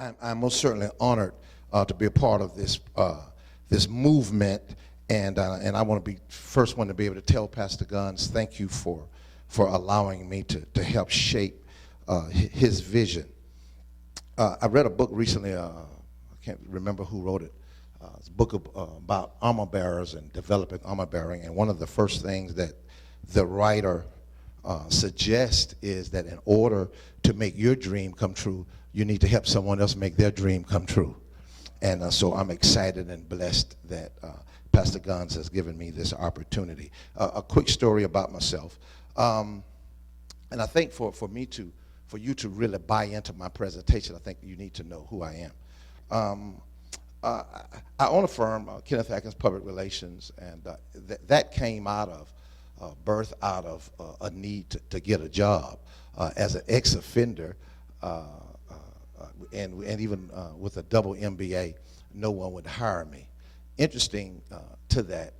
I'm most certainly honored to be a part of this movement, and I want to be first one to be able to tell Pastor Guns, thank you for allowing me to help shape his vision. I read a book recently. I can't remember who wrote it. It's a book about armor bearers and developing armor bearing, and one of the first things that the writer suggests is that in order to make your dream come true, you need to help someone else make their dream come true. And so I'm excited and blessed that Pastor Guns has given me this opportunity. A quick story about myself. And I think for you to really buy into my presentation, I think you need to know who I am. I own a firm, Kenneth Atkins Public Relations, and that came out of birth out of a need to get a job. As an ex-offender, and even with a double MBA, no one would hire me. Interesting to that,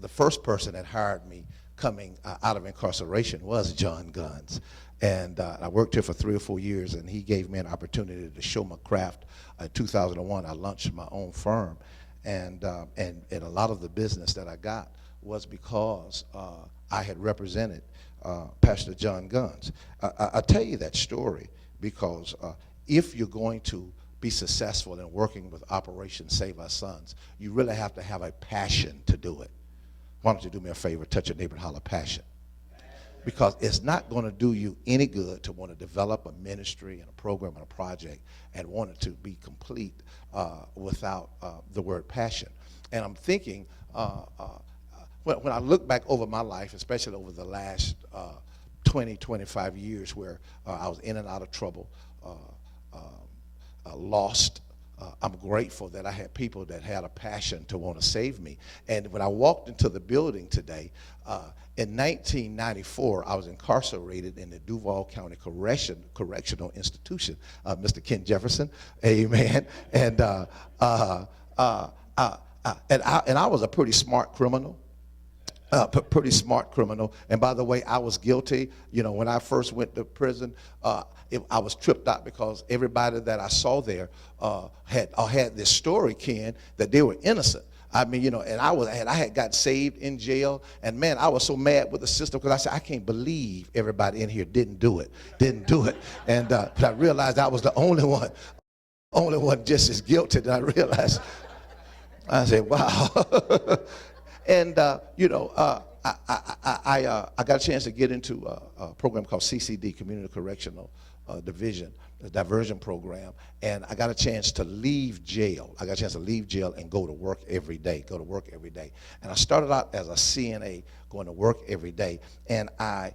the first person that hired me coming out of incarceration was John Guns. And I worked here for 3 or 4 years, and he gave me an opportunity to show my craft. In 2001, I launched my own firm, and a lot of the business that I got was because I had represented Pastor John Guns. I tell you that story because if you're going to be successful in working with Operation Save Our Sons, you really have to have a passion to do it. Why don't you do me a favor, touch your neighbor and holler passion. Because it's not going to do you any good to want to develop a ministry and a program and a project and want it to be complete without the word passion. And I'm thinking, when I look back over my life, especially over the last 20, 25 years where I was in and out of trouble, lost, I'm grateful that I had people that had a passion to want to save me. And when I walked into the building today, in 1994, I was incarcerated in the Duval County Correctional Institution, Mr. Ken Jefferson, amen. And I was a pretty smart criminal. Pretty smart criminal. And by the way, I was guilty. You know, when I first went to prison, I was tripped out because everybody that I saw there had this story, Ken, that they were innocent. I mean, you know, and I had got saved in jail, and man, I was so mad with the system because I said, I can't believe everybody in here didn't do it. And but I realized I was the only one just as guilty. And I realized, I said, wow. And you know, I got a chance to get into a program called CCD, Community Correctional Division, a diversion program, and I got a chance to leave jail. I got a chance to leave jail and go to work every day. And I started out as a CNA, going to work every day, and I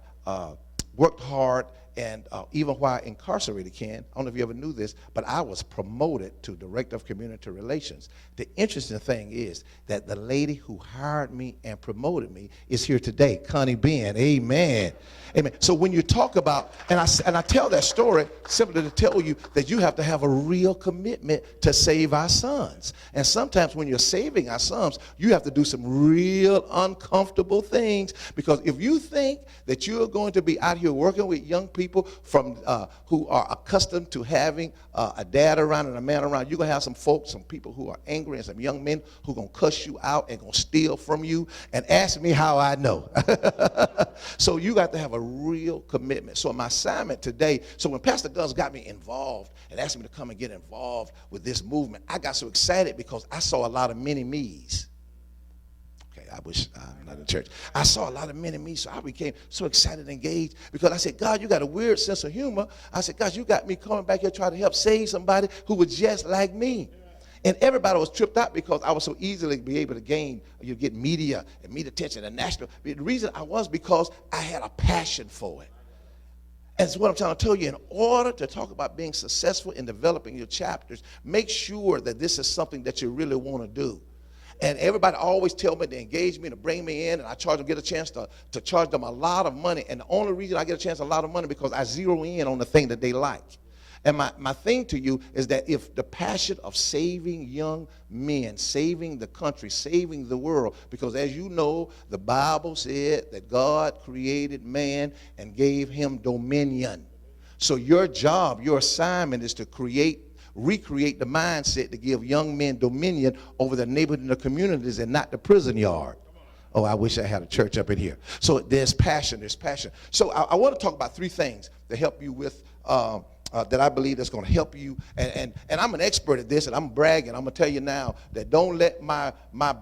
worked hard. And even while incarcerated, Ken, I don't know if you ever knew this, but I was promoted to Director of Community Relations. The interesting thing is that the lady who hired me and promoted me is here today, Connie Ben. Amen. Amen. So when you talk about, and I tell that story simply to tell you that you have to have a real commitment to save our sons. And sometimes when you're saving our sons, you have to do some real uncomfortable things, because if you think that you're going to be out here working with young people from who are accustomed to having a dad around and a man around, you're going to have some folks, some people who are angry, and some young men who are going to cuss you out and going to steal from you. And ask me how I know. So you got to have a real commitment. So my assignment today, so when Pastor Guns got me involved and asked me to come and get involved with this movement, I got so excited because I saw a lot of mini-me's. I wish I'm not in church. I saw a lot of mini-me, so I became so excited and engaged because I said, God, you got a weird sense of humor. I said, God, you got me coming back here trying to help save somebody who was just like me. And everybody was tripped out because I was so easily be able to get media and media attention and national. The reason I was because I had a passion for it. And so what I'm trying to tell you, in order to talk about being successful in developing your chapters, make sure that this is something that you really want to do. And everybody always tell me to engage me, to bring me in, and I get a chance to charge them a lot of money. And the only reason I get a chance a lot of money because I zero in on the thing that they like. And my thing to you is that if the passion of saving young men, saving the country, saving the world, because as you know, the Bible said that God created man and gave him dominion. So your job, your assignment is to create recreate the mindset to give young men dominion over the neighborhood and the communities and not the prison yard. Oh, I wish I had a church up in here. So there's passion, there's passion. So I want to talk about three things to help you with, that I believe that's going to help you. And I'm an expert at this, and I'm bragging. I'm going to tell you now that don't let my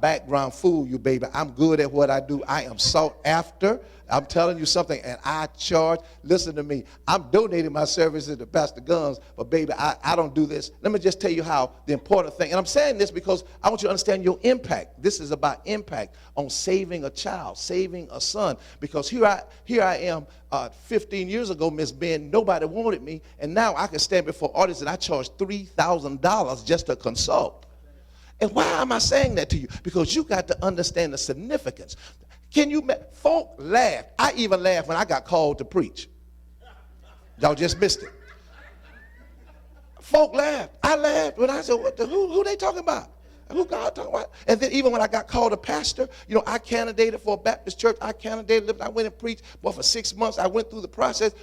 background fool you, baby. I'm good at what I do. I am sought after. I'm telling you something, and I charge. Listen to me. I'm donating my services to Pastor Guns, but baby, I don't do this. Let me just tell you how the important thing, and I'm saying this because I want you to understand your impact. This is about impact on saving a child, saving a son, because here I am 15 years ago, Miss Ben, nobody wanted me, and now I can stand before audience and I charge $3,000 just to consult. And why am I saying that to you? Because you got to understand the significance. Folk laughed. I even laughed when I got called to preach. Y'all just missed it. Folk laughed. I laughed when I said, who they talking about? Who God talking about? And then even when I got called a pastor, you know, I candidated for a Baptist church. I went and preached. Well, for 6 months, I went through the process.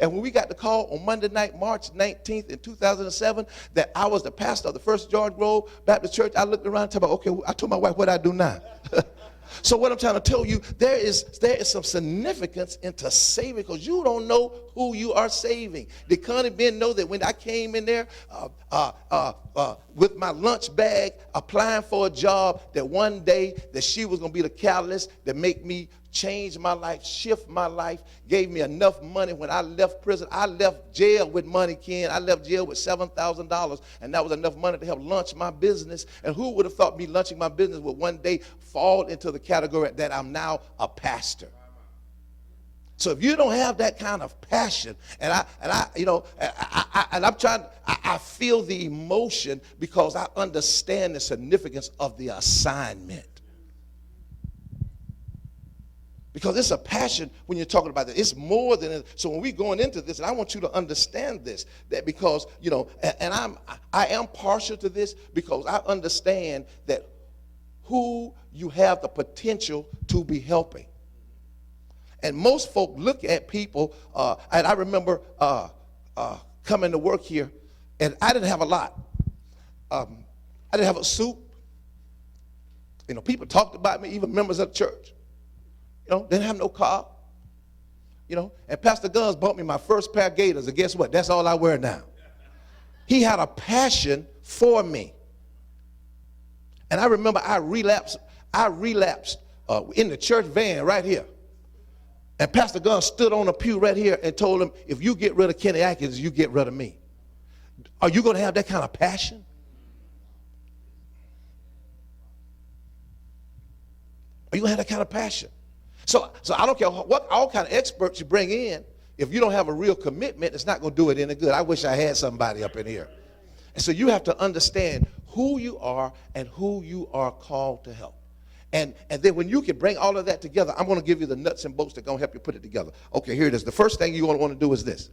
And when we got the call on Monday night, March 19th in 2007, that I was the pastor of the First George Grove Baptist Church, I looked around and told okay, I told my wife, what I do now? So what I'm trying to tell you, there is some significance into saving, because you don't know who you are saving. Did Connie Ben know that when I came in there with my lunch bag, applying for a job, that one day that she was going to be the catalyst that make me change my life, shift my life, gave me enough money when I left prison. I left jail with money, Ken. I left jail with $7,000, and that was enough money to help launch my business. And who would have thought me launching my business would one day fall into the category that I'm now a pastor? So if you don't have that kind of passion, I feel the emotion because I understand the significance of the assignment. Because it's a passion when you're talking about that. It's more than it. So when we're going into this, and I want you to understand this, that because, you know, and I am partial to this because I understand that who you have the potential to be helping. And most folk look at people, and I remember coming to work here, and I didn't have a lot. I didn't have a suit. You know, people talked about me, even members of the church. You know, didn't have no car. You know, and Pastor Guns bought me my first pair of gaiters, and guess what? That's all I wear now. He had a passion for me. And I remember I relapsed in the church van right here. And Pastor Guns stood on a pew right here and told him, if you get rid of Kenny Atkins, you get rid of me. Are you going to have that kind of passion? Are you going to have that kind of passion? So I don't care what all kind of experts you bring in. If you don't have a real commitment, it's not going to do it any good. I wish I had somebody up in here. And so you have to understand who you are and who you are called to help. And then when you can bring all of that together, I'm going to give you the nuts and bolts that are going to help you put it together. Okay, here it is. The first thing you're going to want to do is this.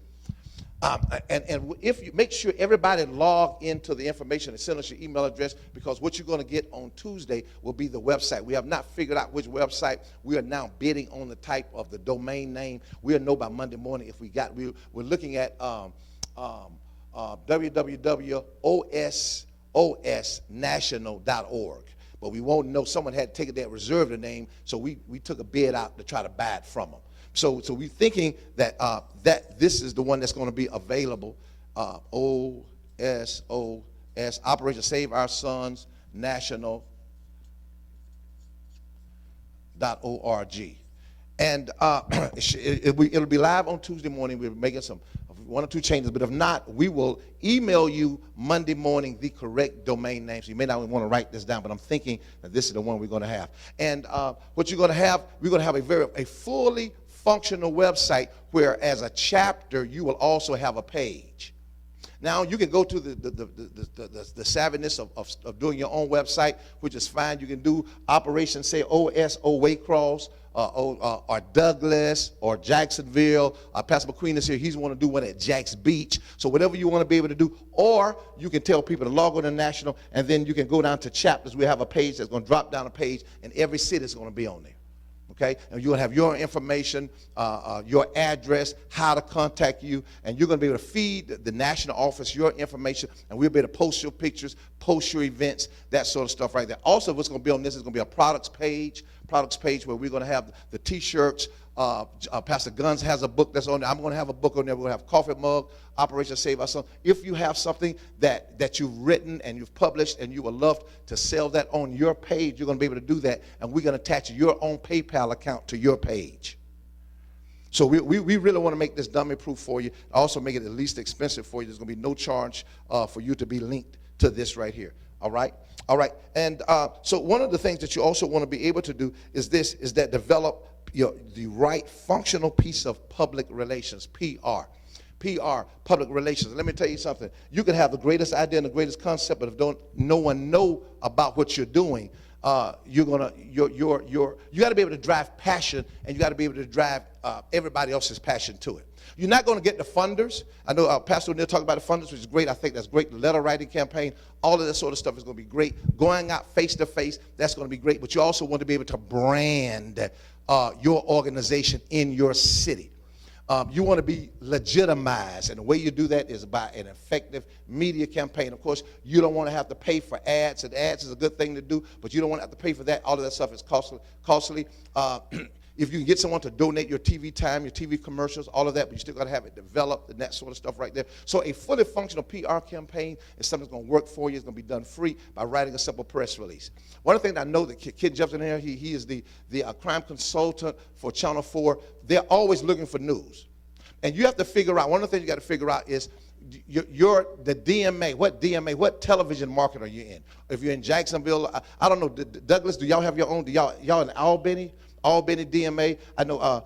And if you make sure everybody log into the information and send us your email address, because what you're going to get on Tuesday will be the website. We have not figured out which website. We are now bidding on the type of the domain name. We'll know by Monday morning if we're looking at www.osnational.org. But we won't know. Someone had taken that, reserved the name, so we took a bid out to try to buy it from them. So we're thinking that that this is the one that's going to be available. OSOS, Operation Save Our Sons National.org. And it'll be live on Tuesday morning. We're making one or two changes, but if not, we will email you Monday morning the correct domain name. So you may not want to write this down, but I'm thinking that this is the one we're going to have. And what you're going to have, we're going to have a fully functional website where, as a chapter, you will also have a page. Now you can go to the savviness of doing your own website, which is fine. You can do Operation, say, OS or Waycross, or Douglas or Jacksonville. Pastor McQueen is here. He's want to do one at Jack's Beach. So whatever you want to be able to do, or you can tell people to log on to National, and then you can go down to chapters. We have a page that's going to drop down a page, and every city is going to be on there. Okay, and you're going to have your information, your address, how to contact you, and you're going to be able to feed the national office your information, and we'll be able to post your pictures, post your events, that sort of stuff right there. Also, what's going to be on this is going to be a products page where we're going to have the T-shirts. Pastor Guns has a book that's on there. I'm going to have a book on there. We're going to have coffee mug, Operation Save Our Son. If you have something that you've written and you've published and you would love to sell that on your page, you're going to be able to do that, and we're going to attach your own PayPal account to your page. So we really want to make this dummy-proof for you. Also make it the least expensive for you. There's going to be no charge for you to be linked to this right here. All right? All right. And so one of the things that you also want to be able to do is develop the right functional piece of public relations, PR. PR, public relations. Let me tell you something. You can have the greatest idea and the greatest concept, but if no one know about what you're doing, you got to be able to drive passion, and you got to be able to drive everybody else's passion to it. You're not going to get the funders. I know Pastor O'Neill talked about the funders, which is great. I think that's great. The letter writing campaign, all of that sort of stuff is going to be great. Going out face to face, that's going to be great. But you also want to be able to brand your organization in your city. You want to be legitimized, and the way you do that is by an effective media campaign. Of course, you don't want to have to pay for ads, and ads is a good thing to do, but you don't want to have to pay for that. All of that stuff is costly. If you can get someone to donate your TV time, your TV commercials, all of that, but you still got to have it developed and that sort of stuff right there. So a fully functional PR campaign is something that's going to work for you. It's going to be done free by writing a simple press release. One of the things I know that Kid Jefferson here, he is the crime consultant for Channel 4. They're always looking for news. And you have to figure out, one of the things you got to figure out is the DMA, what television market are you in? If you're in Jacksonville, I don't know, Douglas, do y'all have your own, y'all in Albany DMA? I know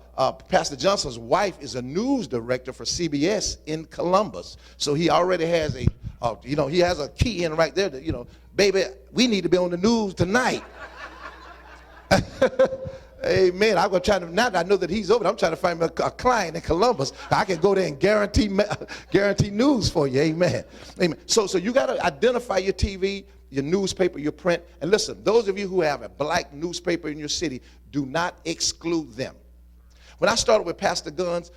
Pastor Johnson's wife is a news director for CBS in Columbus. So he already has he has a key in right there that, baby, we need to be on the news tonight. Amen. I'm going to try to, now that I know that he's over, I'm trying to find me a client in Columbus. I can go there and guarantee news for you. Amen. Amen. So you got to identify your TV, your newspaper, your print. And listen, those of you who have a black newspaper in your city, do not exclude them. When I started with Pastor Guns,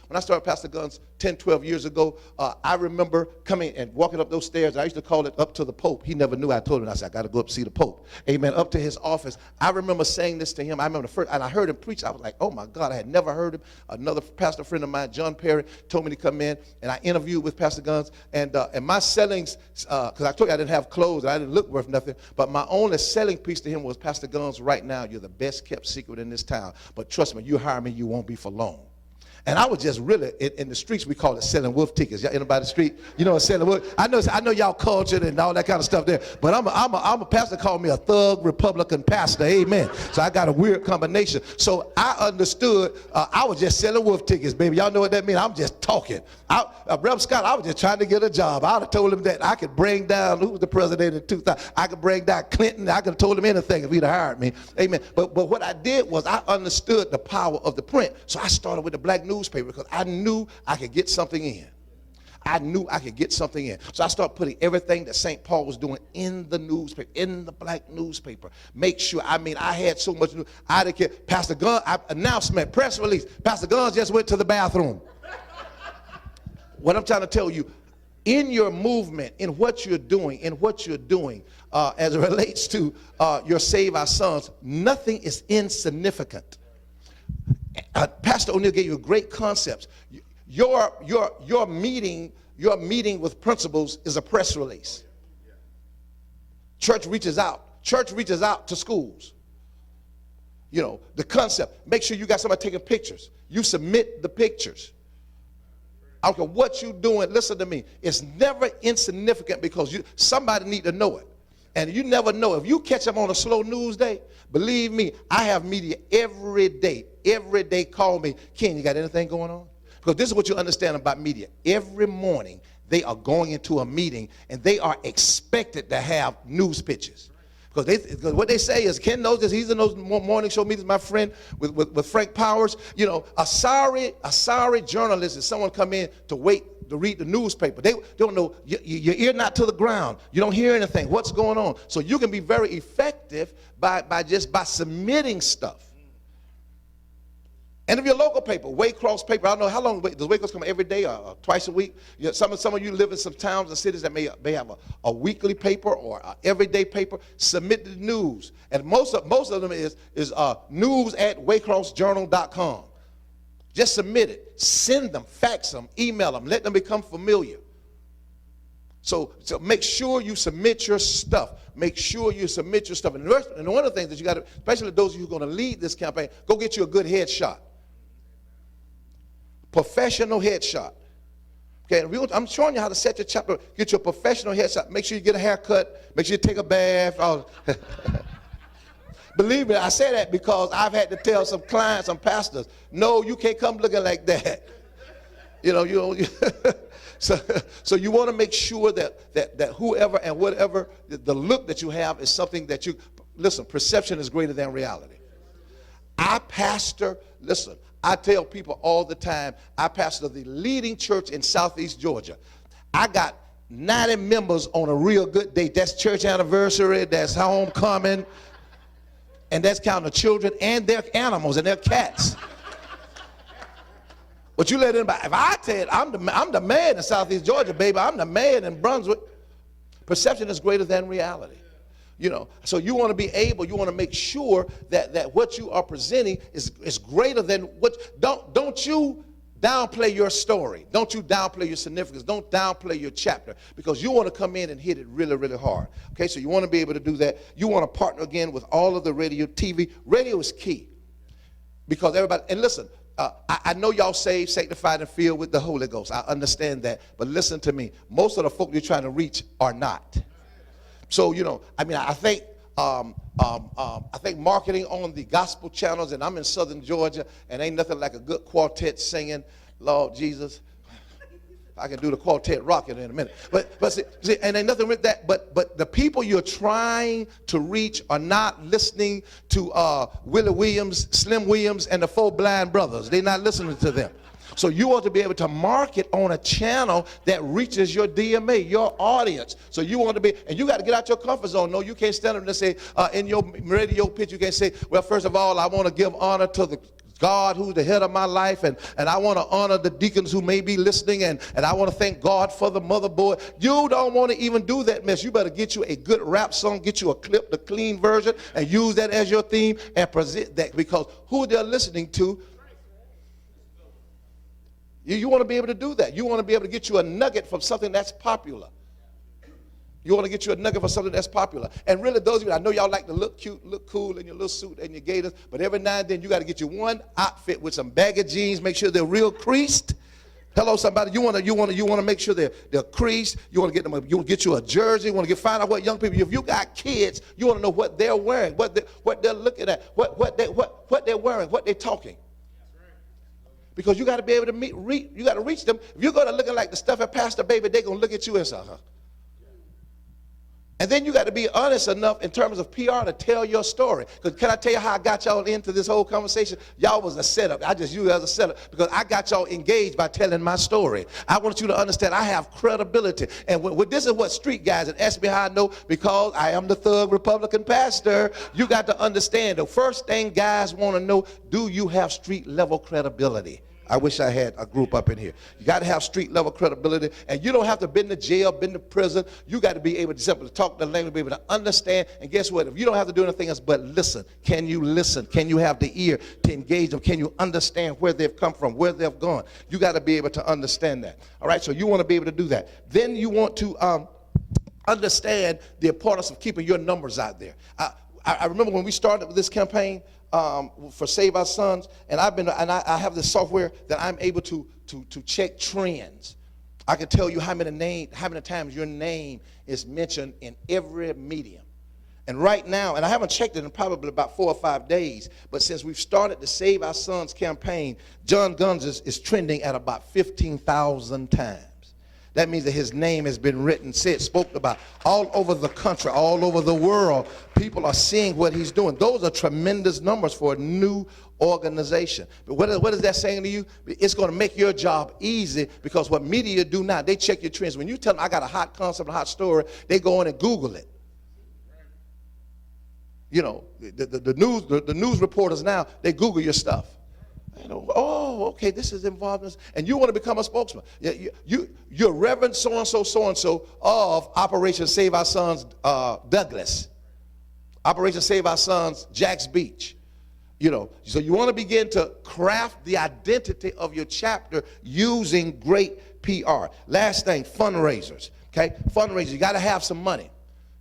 10, 12 years ago, I remember coming and walking up those stairs. I used to call it up to the Pope. He never knew. I told him, I said, I got to go up and see the Pope. Amen. Up to his office. I remember saying this to him. I remember and I heard him preach. I was like, oh my God, I had never heard him. Another pastor friend of mine, John Perry, told me to come in, and I interviewed with Pastor Guns. And my sellings, because I told you I didn't have clothes, I didn't look worth nothing, but my only selling piece to him was, Pastor Guns, right now, you're the best kept secret in this town. But trust me, you hire me, you won't be for long. And I was just really, in the streets, we call it selling wolf tickets. Y'all anybody the street? You know what selling wolf? I know y'all cultured and all that kind of stuff there. But I'm a pastor called me a thug Republican pastor. Amen. So I got a weird combination. So I understood I was just selling wolf tickets, baby. Y'all know what that means? I'm just talking. Rev Scott, I was just trying to get a job. I would have told him that I could bring down, who was the president in 2000? I could bring down Clinton. I could have told him anything if he'd have hired me. Amen. But what I did was I understood the power of the print. So I started with the black newspaper because I knew I could get something in. So I started putting everything that St. Paul was doing in the newspaper, in the black newspaper. Make sure, I had so much news. I didn't care. Pastor Guns, announcement, press release. Pastor Guns just went to the bathroom. What I'm trying to tell you, in your movement, in what you're doing, as it relates to your Save Our Sons, nothing is insignificant. Pastor O'Neill gave you great concepts. Your meeting with principals is a press release. Church reaches out to schools. The concept. Make sure you got somebody taking pictures. You submit the pictures. I don't care what you're doing. Listen to me. It's never insignificant because somebody need to know it. And you never know. If you catch them on a slow news day, believe me, I have media every day. Every day call me, Ken, you got anything going on? Because this is what you understand about media. Every morning, they are going into a meeting, and they are expected to have news pitches. Because what they say is, Ken knows this, he's in those morning show meetings, my friend, with Frank Powers. A sorry journalist is someone come in to wait to read the newspaper. They don't know, your ear not to the ground. You don't hear anything. What's going on? So you can be very effective by submitting stuff. And if your local paper, Waycross paper, I don't know how long, does Waycross come every day or twice a week? You know, some of you live in some towns and cities that may have a weekly paper or an everyday paper. Submit the news. And most of them is news at waycrossjournal.com. Just submit it. Send them, fax them, email them, let them become familiar. So make sure you submit your stuff. Make sure you submit your stuff. And one of the things that you got to, especially those of you who are going to lead this campaign, go get you a good headshot. Professional headshot. Okay, and I'm showing you how to set your chapter. Get your professional headshot. Make sure you get a haircut. Make sure you take a bath. Believe me, I say that because I've had to tell some clients, some pastors, no, you can't come looking like that. So you want to make sure that whoever and whatever, the look that you have is something that you, listen, perception is greater than reality. I tell people all the time, I pastor the leading church in Southeast Georgia. I got 90 members on a real good day. That's church anniversary, that's homecoming, and that's counting the children and their animals and their cats. But you let anybody, if I tell you, I'm the man in Southeast Georgia, baby, I'm the man in Brunswick. Perception is greater than reality. So you want to be able, you want to make sure that what you are presenting is greater than what, don't you downplay your story. Don't you downplay your significance. Don't downplay your chapter, because you want to come in and hit it really, really hard. Okay, so you want to be able to do that. You want to partner again with all of the radio, TV. Radio is key, because everybody, and listen, I know y'all saved, sanctified, and filled with the Holy Ghost. I understand that. But listen to me. Most of the folk you're trying to reach are not. So, I think marketing on the gospel channels, and I'm in southern Georgia, and ain't nothing like a good quartet singing, Lord Jesus. I can do the quartet rocking in a minute. But see, and ain't nothing with that. But the people you're trying to reach are not listening to Willie Williams, Slim Williams, and the Four Blind Brothers. They're not listening to them. So you want to be able to market on a channel that reaches your DMA, your audience. So you want to be, and you got to get out your comfort zone. No, you can't stand up and say, in your radio pitch, you can't say, well, first of all, I want to give honor to the God who's the head of my life, and I want to honor the deacons who may be listening, and I want to thank God for the motherboard. You don't want to even do that mess. You better get you a good rap song, get you a clip, the clean version, and use that as your theme and present that, because who they're listening to, you want to be able to do that. You want to be able to get you a nugget from something that's popular. You want to get you a nugget for something that's popular. And really, those of you, I know y'all like to look cute, look cool in your little suit and your gaiters, but every now and then you got to get you one outfit with some baggy jeans, make sure they're real creased. Hello, somebody. You want to make sure they're creased. You want to get them. You want to get you a jersey. You want to find out what young people. If you got kids, you want to know what they're wearing, what they're looking at, what they're wearing, what they're talking. Because you got to be able to you got to reach them. If you're going to look like the stuff at Pastor Baby, they're going to look at you and say, And then you got to be honest enough in terms of PR to tell your story. Because can I tell you how I got y'all into this whole conversation? Y'all was a setup. I just used it as a setup because I got y'all engaged by telling my story. I want you to understand I have credibility. And this is what street guys, and ask me how I know, because I am the thug Republican pastor. You got to understand the first thing guys want to know, do you have street level credibility? I wish I had a group up in here. You got to have street level credibility, and you don't have to been to jail, been to prison. You got to be able to simply talk the language, be able to understand. And guess what? If you don't have to do anything else but listen, can you listen? Can you have the ear to engage them? Can you understand where they've come from, where they've gone? You got to be able to understand that. All right, so you want to be able to do that. Then you want to understand the importance of keeping your numbers out there. I remember when we started with this campaign, for Save Our Sons, and I have this software that I'm able to check trends. I can tell you how many times your name is mentioned in every medium. And right now, and I haven't checked it in probably about 4 or 5 days, but since we've started the Save Our Sons campaign, John Guns is trending at about 15,000 times. That means that his name has been written, said, spoken about all over the country, all over the world. People are seeing what he's doing. Those are tremendous numbers for a new organization. But what is that saying to you? It's going to make your job easy, because what media do now, they check your trends. When you tell them, I got a hot concept, a hot story, they go in and Google it. You know, the news reporters now, they Google your stuff. Oh, okay, this is involved in this. And you want to become a spokesman. You're Reverend so-and-so of Operation Save Our Sons Douglas. Operation Save Our Sons Jax Beach. So you want to begin to craft the identity of your chapter using great PR. Last thing, fundraisers. Okay, fundraisers. You got to have some money.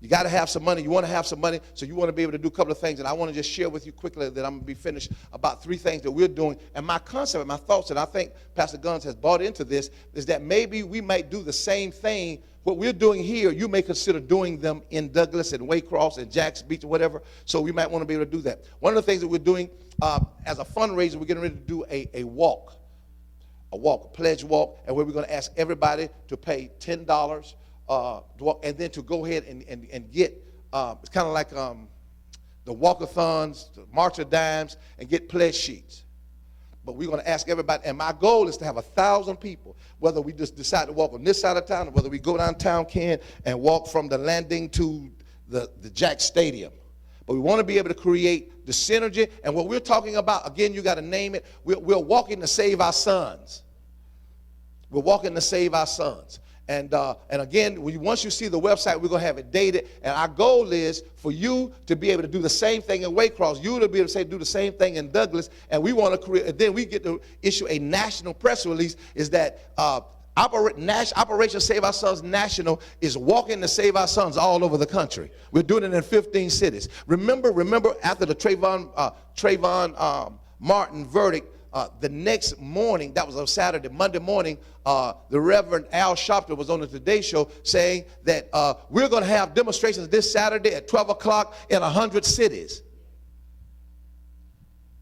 You got to have some money. You want to have some money, so you want to be able to do a couple of things. And I want to just share with you quickly that I'm going to be finished about 3 things that we're doing. And my concept and my thoughts, and I think Pastor Guns has bought into this, is that maybe we might do the same thing. What we're doing here, you may consider doing them in Douglas and Waycross and Jax Beach or whatever. So we might want to be able to do that. One of the things that we're doing as a fundraiser, we're getting ready to do a walk, a pledge walk, and where we're going to ask everybody to pay $10. And then to go ahead and get, it's kind of like the walkathons, the March of Dimes, and get pledge sheets. But we're going to ask everybody, and my goal is to have 1,000 people, whether we just decide to walk on this side of town or whether we go downtown Ken and walk from the landing to the Jack Stadium. But we want to be able to create the synergy, and what we're talking about, again, you got to name it, we're walking to save our sons. We're walking to save our sons. And again, once you see the website, we're going to have it dated. And our goal is for you to be able to do the same thing in Waycross. You to be able to do the same thing in Douglas. And we want to create, then we get to issue a national press release, is that Operation Save Our Sons National is walking to save our sons all over the country. We're doing it in 15 cities. Remember after the Trayvon Martin verdict, the next morning, that was on Saturday, Monday morning, the Reverend Al Sharpton was on the Today Show saying that we're going to have demonstrations this Saturday at 12 o'clock in 100 cities.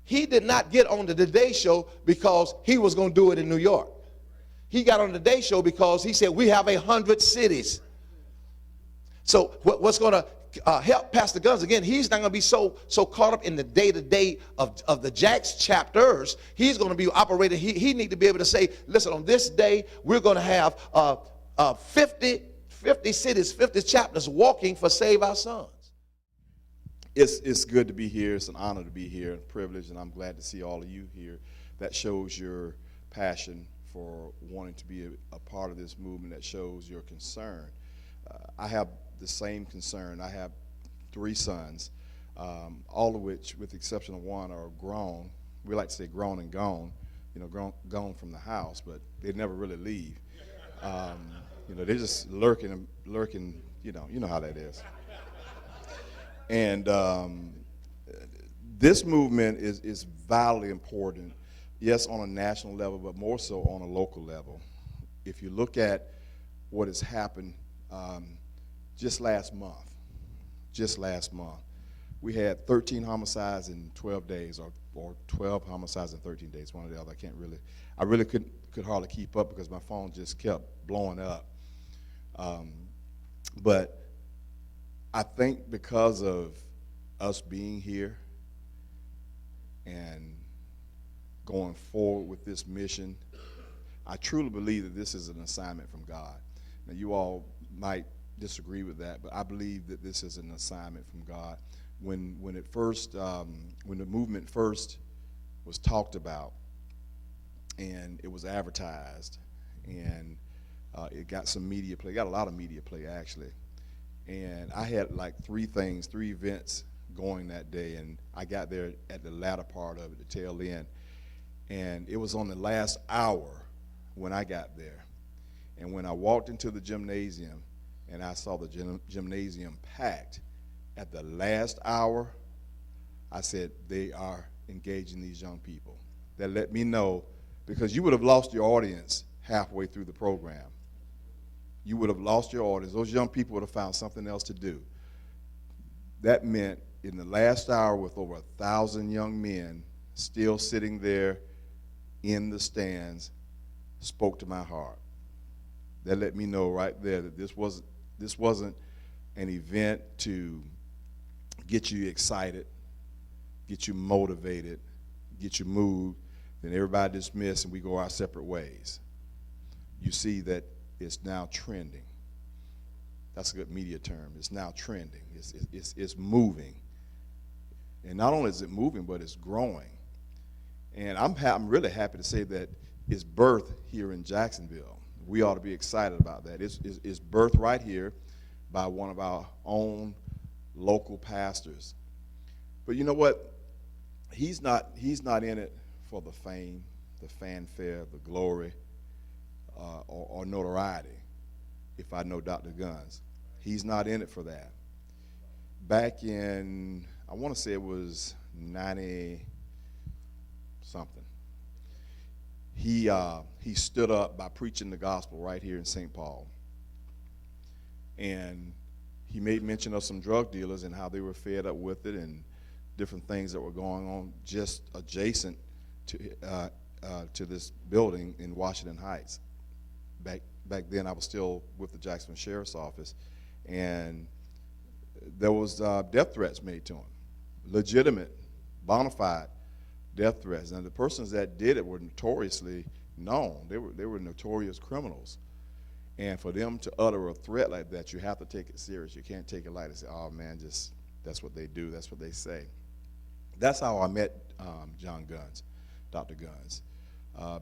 He did not get on the Today Show because he was going to do it in New York. He got on the Today Show because he said we have 100 cities. So what's going to help Pastor Guns, again, he's not going to be so caught up in the day-to-day of the Jax chapters. He's going to be operating. He need to be able to say, listen, on this day, we're going to have 50 cities, 50 chapters walking for Save Our Sons. It's good to be here. It's an honor to be here, a privilege, and I'm glad to see all of you here. That shows your passion for wanting to be a part of this movement. That shows your concern. I have the same concern. I have 3 sons, all of which, with the exception of one, are grown. We like to say grown and gone, gone from the house, but they never really leave. They're just lurking, you know how that is. And this movement is vitally important, yes, on a national level, but more so on a local level. If you look at what has happened just last month, we had 13 homicides in 12 days, or 12 homicides in 13 days, one or the other. I really could hardly keep up because my phone just kept blowing up. But I think because of us being here and going forward with this mission, I truly believe that this is an assignment from God. Now, you all might disagree with that, but I believe that this is an assignment from God. When the movement first was talked about and it was advertised and it got some media play, got a lot of media play actually, and I had like 3 events going that day, and I got there at the latter part of it, the tail end, and it was on the last hour when I got there. And when I walked into the gymnasium and I saw the gymnasium packed at the last hour, I said, they are engaging these young people. That let me know, because you would have lost your audience halfway through the program. You would have lost your audience. Those young people would have found something else to do. That meant in the last hour, with over 1,000 young men still sitting there in the stands, spoke to my heart. That let me know right there that this wasn't an event to get you excited, get you motivated, get you moved, then everybody dismissed and we go our separate ways. You see that it's now trending. That's a good media term. It's now trending. It's moving. And not only is it moving, but it's growing. And I'm really happy to say that it's birthed here in Jacksonville. We ought to be excited about that. It's birthed right here by one of our own local pastors. But you know what? He's not in it for the fame, the fanfare, the glory, or notoriety. If I know Dr. Guns, he's not in it for that. Back in, I want to say it was 90 something. He stood up by preaching the gospel right here in St. Paul, and he made mention of some drug dealers and how they were fed up with it and different things that were going on just adjacent to this building in Washington Heights. Back then, I was still with the Jacksonville Sheriff's Office, and there was death threats made to him, legitimate, bona fide death threats. And the persons that did it were notoriously known. They were notorious criminals. And for them to utter a threat like that, you have to take it serious. You can't take it light and say, oh man, just that's what they do, that's what they say. That's how I met John Guns, Dr. Guns,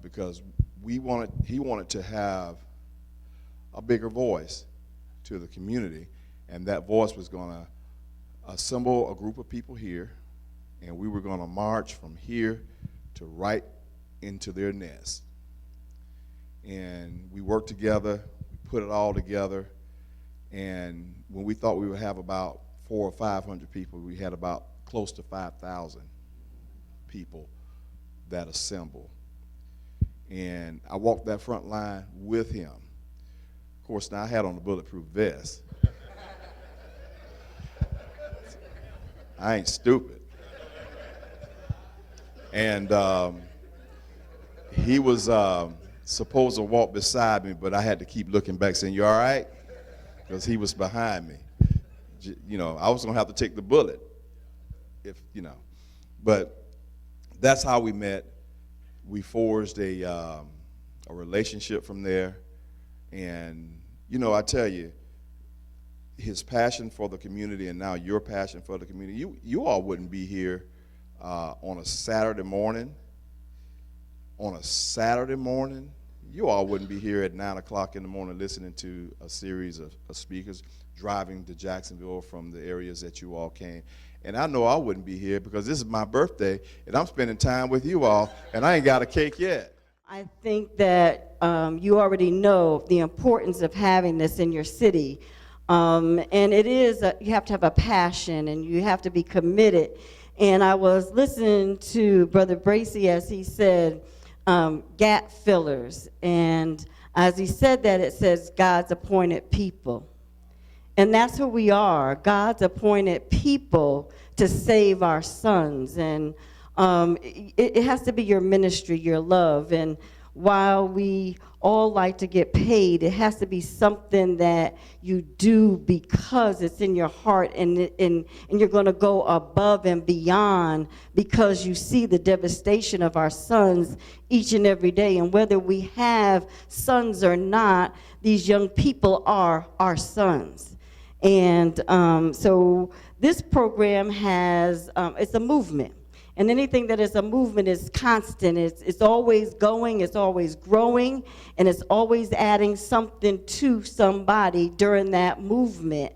because he wanted to have a bigger voice to the community, and that voice was going to assemble a group of people here, and we were going to march from here to right into their nest. And we worked together, we put it all together, and when we thought we would have about 400 or 500 people, we had about close to 5,000 people that assembled. And I walked that front line with him. Of course, now I had on a bulletproof vest. I ain't stupid. And he was supposed to walk beside me, but I had to keep looking back saying, you all right? Because he was behind me. You know, I was going to have to take the bullet, But that's how we met. We forged a relationship from there. And, I tell you, his passion for the community and now your passion for the community, you all wouldn't be here on a Saturday morning. You all wouldn't be here at 9 o'clock in the morning listening to a series of speakers driving to Jacksonville from the areas that you all came. And I know I wouldn't be here because this is my birthday, and I'm spending time with you all, and I ain't got a cake yet. I think that you already know the importance of having this in your city. And it is, you have to have a passion, and you have to be committed. And I was listening to Brother Bracy as he said, gap fillers. And as he said that, it says God's appointed people. And that's who we are, God's appointed people to save our sons. And it has to be your ministry, your love. And while we all like to get paid, it has to be something that you do because it's in your heart, and you're going to go above and beyond because you see the devastation of our sons each and every day. And whether we have sons or not, these young people are our sons. And so this program has, it's a movement. And anything that is a movement is constant. It's always going, it's always growing, and it's always adding something to somebody during that movement.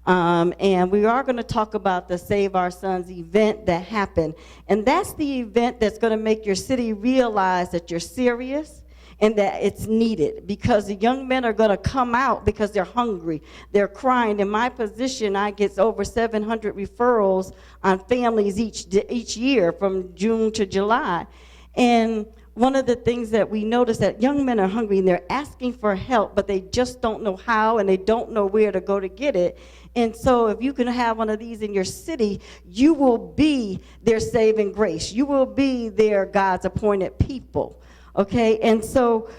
And we are going to talk about the Save Our Sons event that happened. And that's the event that's going to make your city realize that you're serious and that it's needed, because the young men are going to come out because they're hungry, they're crying. In my position, I get over 700 referrals on families each year from June to July. And one of the things that we notice that young men are hungry and they're asking for help, but they just don't know how and they don't know where to go to get it. And so if you can have one of these in your city, you will be their saving grace. You will be their God's appointed people. Okay, and so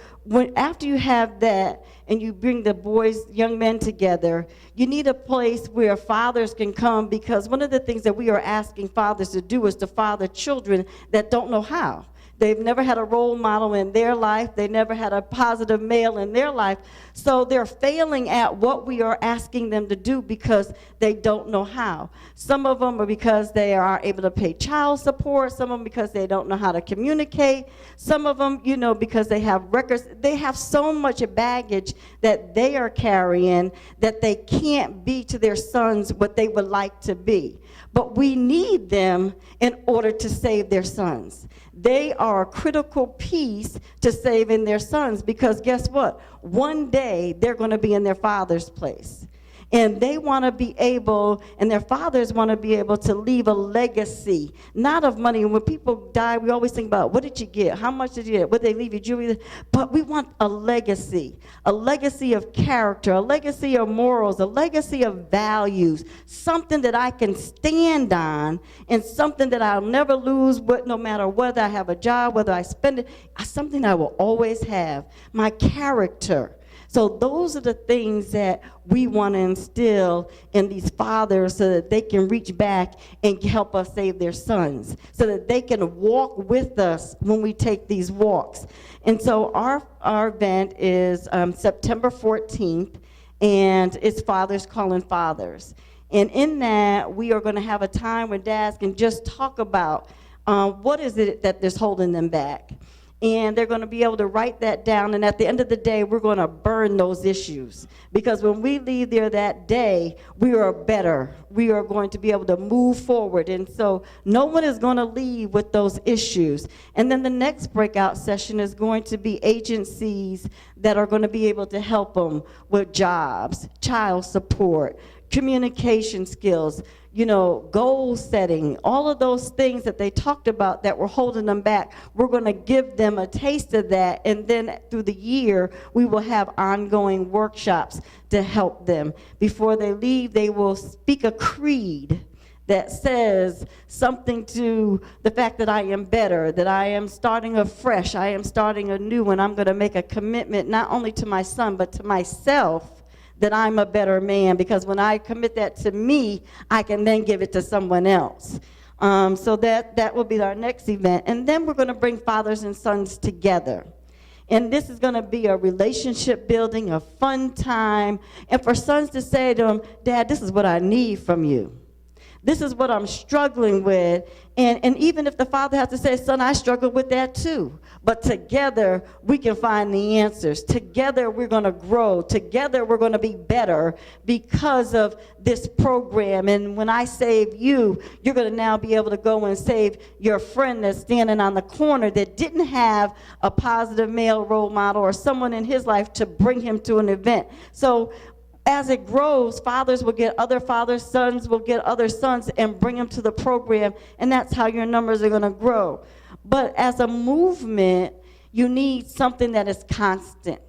after you have that and you bring the young men together, you need a place where fathers can come, because one of the things that we are asking fathers to do is to father children that don't know how. They've never had a role model in their life. They never had a positive male in their life. So they're failing at what we are asking them to do because they don't know how. Some of them are because they aren't able to pay child support. Some of them because they don't know how to communicate. Some of them, because they have records. They have so much baggage that they are carrying that they can't be to their sons what they would like to be. But we need them in order to save their sons. They are a critical piece to saving their sons because guess what? One day they're going to be in their father's place. And they want to be able, and their fathers want to be able to leave a legacy, not of money. And when people die, we always think about, what did you get? How much did you get? What did they leave you, jewelry? But we want a legacy of character, a legacy of morals, a legacy of values, something that I can stand on, and something that I'll never lose, no matter whether I have a job, whether I spend it, something I will always have, my character. So those are the things that we want to instill in these fathers so that they can reach back and help us save their sons, so that they can walk with us when we take these walks. And so our event is September 14th, and it's Fathers Calling Fathers. And in that, we are going to have a time where dads can just talk about what is it that is holding them back. And they're going to be able to write that down. And at the end of the day, we're going to burn those issues. Because when we leave there that day, we are better. We are going to be able to move forward. And so no one is going to leave with those issues. And then the next breakout session is going to be agencies that are going to be able to help them with jobs, child support, communication skills, goal setting, all of those things that they talked about that were holding them back. We're going to give them a taste of that, and then through the year, we will have ongoing workshops to help them. Before they leave, they will speak a creed that says something to the fact that I am better, that I am starting afresh, I am starting anew, and I'm going to make a commitment not only to my son, but to myself, that I'm a better man, because when I commit that to me, I can then give it to someone else. So that will be our next event. And then we're going to bring fathers and sons together. And this is going to be a relationship building, a fun time. And for sons to say to them, Dad, this is what I need from you. This is what I'm struggling with. And even if the father has to say, son, I struggle with that too. But together, we can find the answers. Together, we're going to grow. Together, we're going to be better because of this program. And when I save you, you're going to now be able to go and save your friend that's standing on the corner that didn't have a positive male role model or someone in his life to bring him to an event. So as it grows, fathers will get other fathers, sons will get other sons, and bring them to the program, and that's how your numbers are going to grow. But as a movement, you need something that is constant.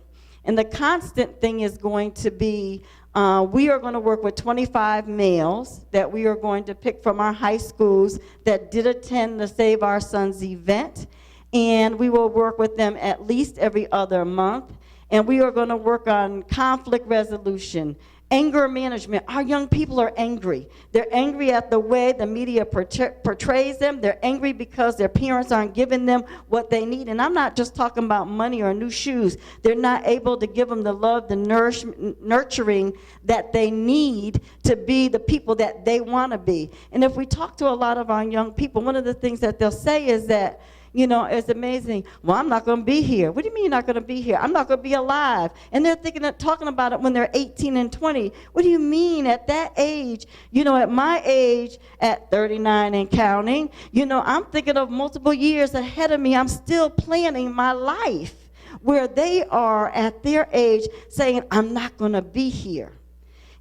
And the constant thing is going to be, we are going to work with 25 males that we are going to pick from our high schools that did attend the Save Our Sons event, and we will work with them at least every other month. And we are going to work on conflict resolution, anger management. Our young people are angry. They're angry at the way the media portrays them. They're angry because their parents aren't giving them what they need. And I'm not just talking about money or new shoes. They're not able to give them the love, the nurturing that they need to be the people that they want to be. And if we talk to a lot of our young people, one of the things that they'll say is that, it's amazing. Well, I'm not going to be here. What do you mean you're not going to be here? I'm not going to be alive. And they're talking about it when they're 18 and 20. What do you mean at that age? At my age, at 39 and counting, I'm thinking of multiple years ahead of me. I'm still planning my life where they are at their age saying, I'm not going to be here.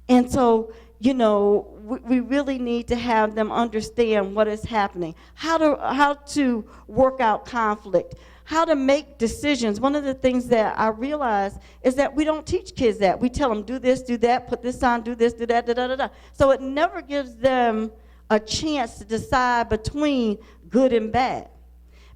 And so, we really need to have them understand what is happening, how to work out conflict, how to make decisions. One of the things that I realize is that we don't teach kids that. We tell them, do this, do that, put this on, do this, do that, da, da, da, da. So it never gives them a chance to decide between good and bad.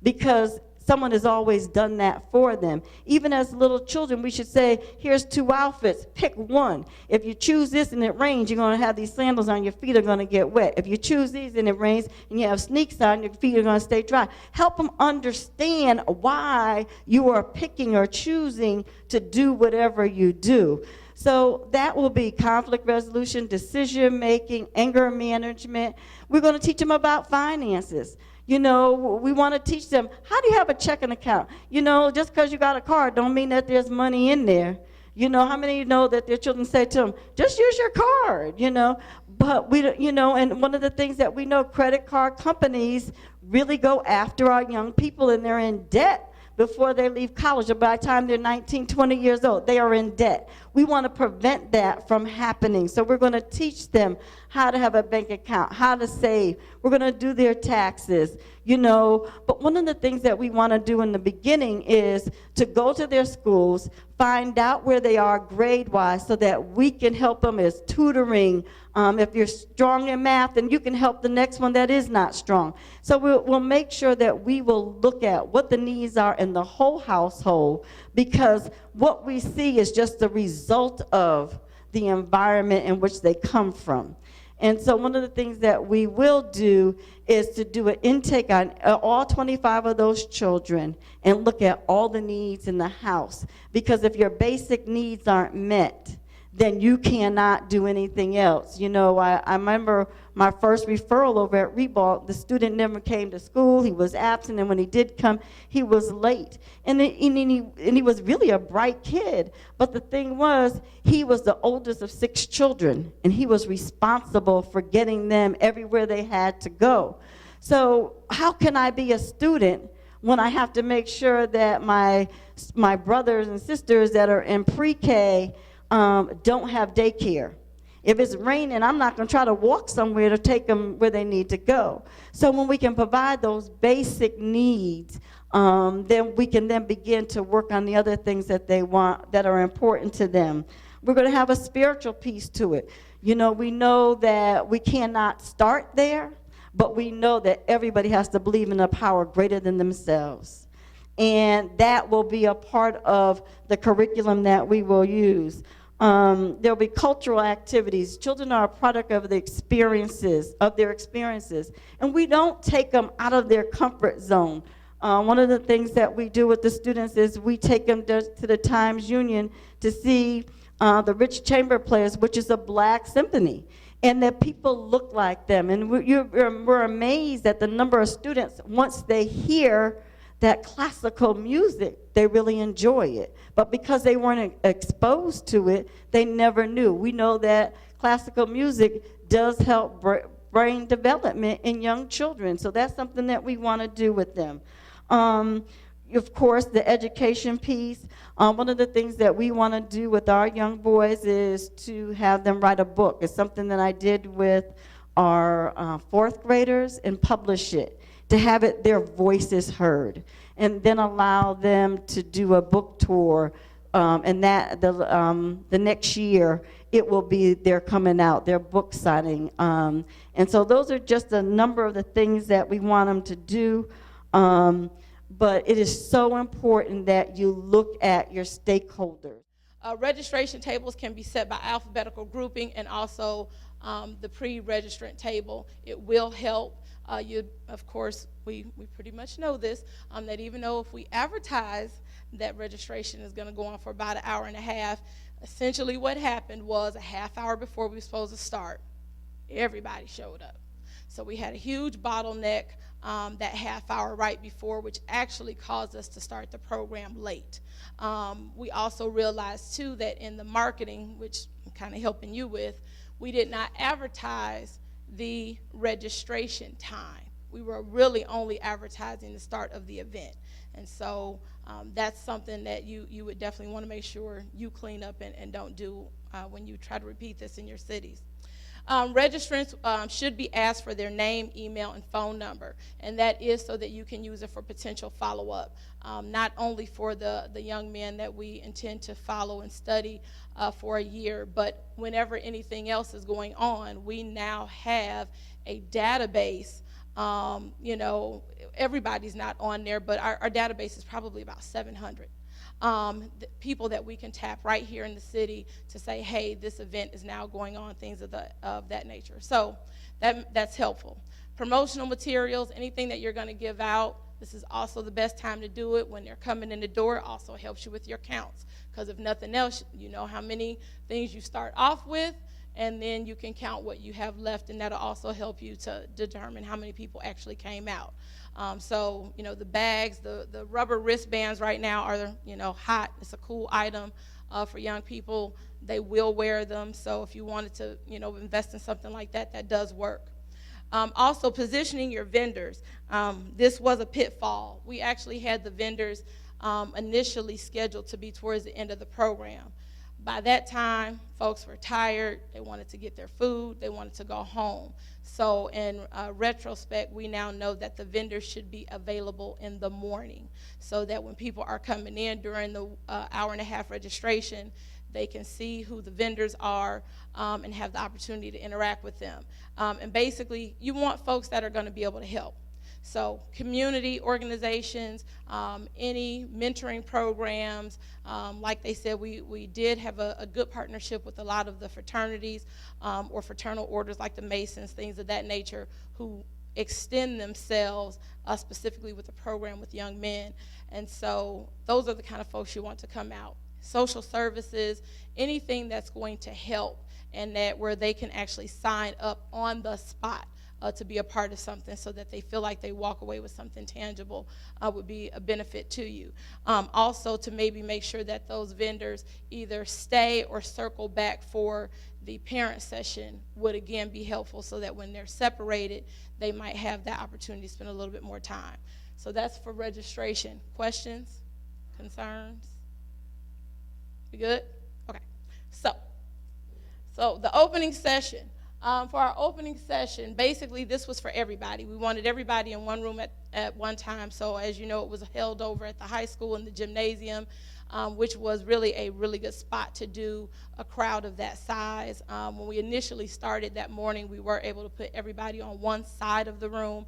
Because someone has always done that for them. Even as little children, we should say, here's 2 outfits, pick one. If you choose this and it rains, you're going to have these sandals on, your feet are going to get wet. If you choose these and it rains and you have sneaks on, your feet are going to stay dry. Help them understand why you are picking or choosing to do whatever you do. So that will be conflict resolution, decision making, anger management. We're going to teach them about finances. You know, we want to teach them, how do you have a checking account? You know, just because you got a card don't mean that there's money in there. You know, how many of you know that their children say to them, just use your card, you know? But we, you know, and one of the things that we know, credit card companies really go after our young people, and they're in debt before they leave college, or by the time they're 19, 20 years old, they are in debt. We want to prevent that from happening. So we're going to teach them how to have a bank account, how to save. We're going to do their taxes, you know. But one of the things that we want to do in the beginning is to go to their schools, find out where they are grade-wise so that we can help them as tutoring. If you're strong in math, then you can help the next one that is not strong. So we'll make sure that we will look at what the needs are in the whole household, because what we see is just the result of the environment in which they come from. And so one of the things that we will do is to do an intake on all 25 of those children and look at all the needs in the house. Because if your basic needs aren't met, then you cannot do anything else. You know, I remember my first referral over at Reebok, the student never came to school, he was absent, and when he did come, he was late. And he was really a bright kid, but the thing was, he was the oldest of 6 children, and he was responsible for getting them everywhere they had to go. So how can I be a student when I have to make sure that my brothers and sisters that are in pre-K don't have daycare? If it's raining, I'm not going to try to walk somewhere to take them where they need to go. So when we can provide those basic needs, then we can then begin to work on the other things that they want, that are important to them. We're going to have a spiritual piece to it. You know, we know that we cannot start there, but we know that everybody has to believe in a power greater than themselves. And that will be a part of the curriculum that we will use. There'll be cultural activities. Children are a product of their experiences, and we don't take them out of their comfort zone. One of the things that we do with the students is we take them to the Times Union to see the Rich Chamber Players, which is a black symphony, and that people look like them. And we're amazed at the number of students, once they hear that classical music, they really enjoy it. But because they weren't exposed to it, they never knew. We know that classical music does help brain development in young children. So that's something that we want to do with them. Of course, the education piece. One of the things that we want to do with our young boys is to have them write a book. It's something that I did with our 4th graders and publish it, to have their voices heard, and then allow them to do a book tour, and that the next year it will be their coming out, their book signing, and so those are just a number of the things that we want them to do, but it is so important that you look at your stakeholders. Registration tables can be set by alphabetical grouping, and also the pre-registrant table. It will help. Of course, we pretty much know this, that even though if we advertise that registration is going to go on for about an hour and a half, essentially what happened was a half hour before we were supposed to start, everybody showed up. So we had a huge bottleneck that half hour right before, which actually caused us to start the program late. We also realized, too, that in the marketing, which I'm kind of helping you with, we did not advertise the registration time. We were really only advertising the start of the event. And so that's something that you would definitely want to make sure you clean up and don't do when you try to repeat this in your cities. Registrants should be asked for their name, email, and phone number, and that is so that you can use it for potential follow-up, not only for the young men that we intend to follow and study for a year, but whenever anything else is going on, we now have a database You know, everybody's not on there, but our database is probably about 700. People that we can tap right here in the city to say, hey, this event is now going on, things of that nature. So that's helpful. Promotional materials, anything that you're going to give out, this is also the best time to do it when they're coming in the door. It also helps you with your counts, because if nothing else, you know how many things you start off with, and then you can count what you have left, and that'll also help you to determine how many people actually came out. So, you know, the bags, the rubber wristbands right now are, you know, hot. It's a cool item for young people. They will wear them. So if you wanted to, you know, invest in something like that, that does work. Also, positioning your vendors. This was a pitfall. We actually had the vendors initially scheduled to be towards the end of the program. By that time, folks were tired. They wanted to get their food. They wanted to go home. So in retrospect, we now know that the vendors should be available in the morning, so that when people are coming in during the hour-and-a-half registration, they can see who the vendors are and have the opportunity to interact with them. And basically, you want folks that are going to be able to help. So community organizations, any mentoring programs, like they said, we did have a good partnership with a lot of the fraternities or fraternal orders like the Masons, things of that nature, who extend themselves specifically with the program with young men. And so those are the kind of folks you want to come out. Social services, anything that's going to help, and that where they can actually sign up on the spot to be a part of something, so that they feel like they walk away with something tangible would be a benefit to you. Also, to maybe make sure that those vendors either stay or circle back for the parent session would again be helpful, so that when they're separated, they might have that opportunity to spend a little bit more time. So that's for registration. Questions? Concerns? We good? Okay. So the opening session. For our opening session, basically this was for everybody. We wanted everybody in one room at one time. So as you know, it was held over at the high school in the gymnasium, which was really a really good spot to do a crowd of that size. When we initially started that morning, we were able to put everybody on one side of the room.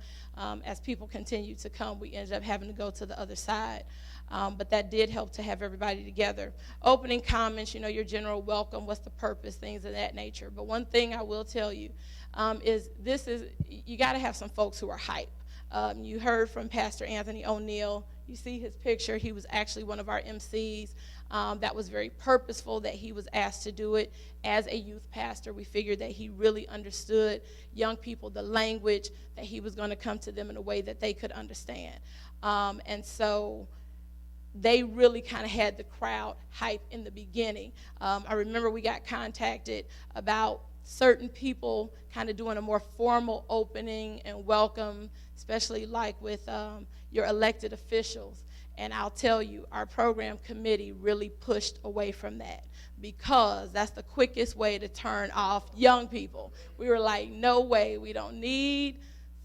As people continued to come, we ended up having to go to the other side. But that did help to have everybody together. Opening comments, you know, your general welcome, what's the purpose, things of that nature. But one thing I will tell you is you got to have some folks who are hype. You heard from Pastor Anthony O'Neill. You see his picture. He was actually one of our MCs. That was very purposeful that he was asked to do it as a youth pastor. We figured that he really understood young people, the language, that he was going to come to them in a way that they could understand. And so they really kind of had the crowd hype in the beginning. I remember we got contacted about certain people kind of doing a more formal opening and welcome, especially like with your elected officials. And I'll tell you, our program committee really pushed away from that, because that's the quickest way to turn off young people. We were like, no way, we don't need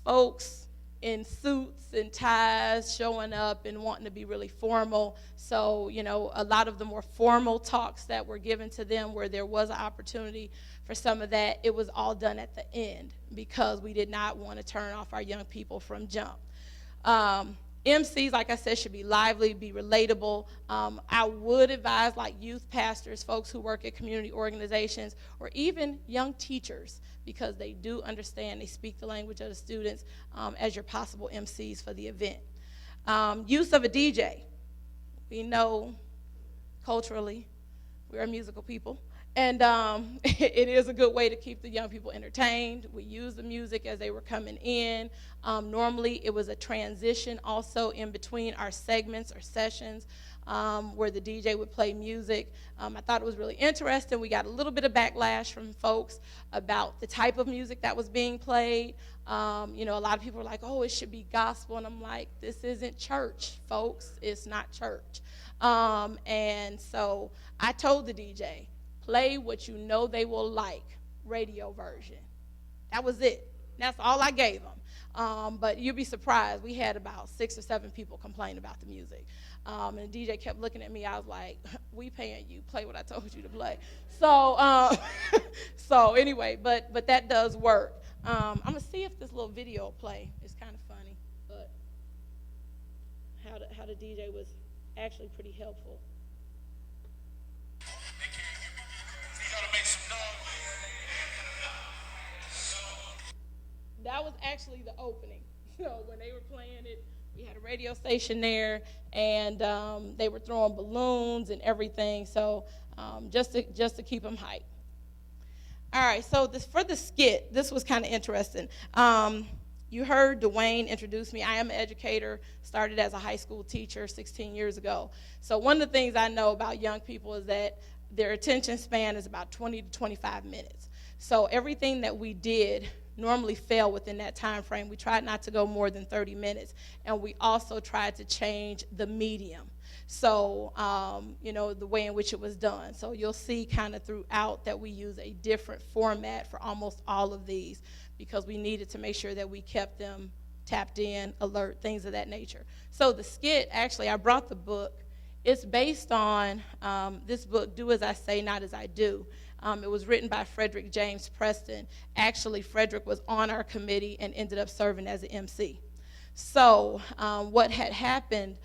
folks in suits and ties showing up and wanting to be really formal. So, you know, a lot of the more formal talks that were given to them, where there was an opportunity for some of that, it was all done at the end, because we did not want to turn off our young people from jump. MCs, like I said, should be lively, be relatable. I would advise, like youth pastors, folks who work at community organizations, or even young teachers, because they do understand, they speak the language of the students, as your possible MCs for the event. Use of a DJ. We know culturally we're a musical people, and it is a good way to keep the young people entertained. We used the music as they were coming in. Normally it was a transition also in between our segments or sessions, where the DJ would play music. I thought it was really interesting. We got a little bit of backlash from folks about the type of music that was being played. You know, a lot of people were like, oh, it should be gospel. And I'm like, this isn't church, folks. It's not church. And so I told the DJ, play what you know they will like, radio version. That was it. That's all I gave them. But you'd be surprised. We had about 6 or 7 people complain about the music. And the DJ kept looking at me. I was like, we paying you. Play what I told you to play. So so anyway, but that does work. I'm gonna see if this little video will play. It's kind of funny, but how the DJ was actually pretty helpful. That was actually the opening. So when they were playing it, we had a radio station there, and they were throwing balloons and everything. So just to keep them hyped. All right. So for the skit, this was kind of interesting. You heard Dwayne introduce me. I am an educator, started as a high school teacher 16 years ago. So one of the things I know about young people is that their attention span is about 20 to 25 minutes. So everything that we did normally fell within that time frame. We tried not to go more than 30 minutes, and we also tried to change the medium. So, the way in which it was done. So you'll see kind of throughout that we use a different format for almost all of these, because we needed to make sure that we kept them tapped in, alert, things of that nature. So the skit, actually, I brought the book. It's based on this book, Do As I Say, Not As I Do. It was written by Frederick James Preston. Actually, Frederick was on our committee and ended up serving as an MC. So what had happened,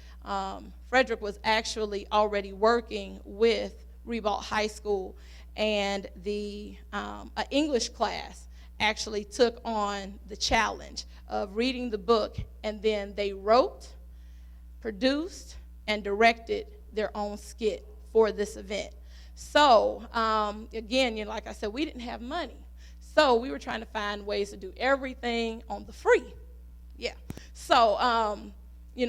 Frederick was actually already working with Ribault High School, and an English class actually took on the challenge of reading the book, and then they wrote, produced, and directed their own skit for this event. So, again, like I said, we didn't have money. So we were trying to find ways to do everything on the free. Yeah. So,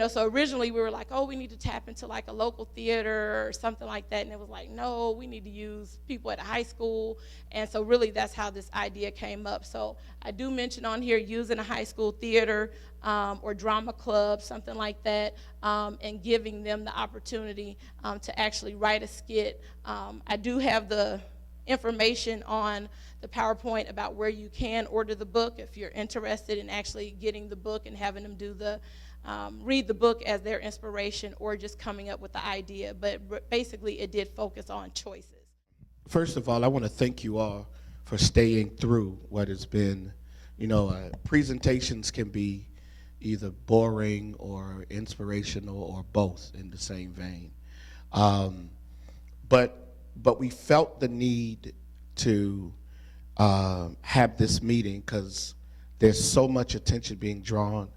so originally we were like, oh, we need to tap into like a local theater or something like that. And it was like, no, we need to use people at a high school. And so really that's how this idea came up. So I do mention on here using a high school theater or drama club, something like that, and giving them the opportunity to actually write a skit. I do have the information on the PowerPoint about where you can order the book if you're interested in actually getting the book and having them do read the book as their inspiration, or just coming up with the idea. But basically it did focus on choices. First of all, I want to thank you all for staying through what has been, presentations can be either boring or inspirational or both in the same vein. But we felt the need to have this meeting because there's so much attention being drawn.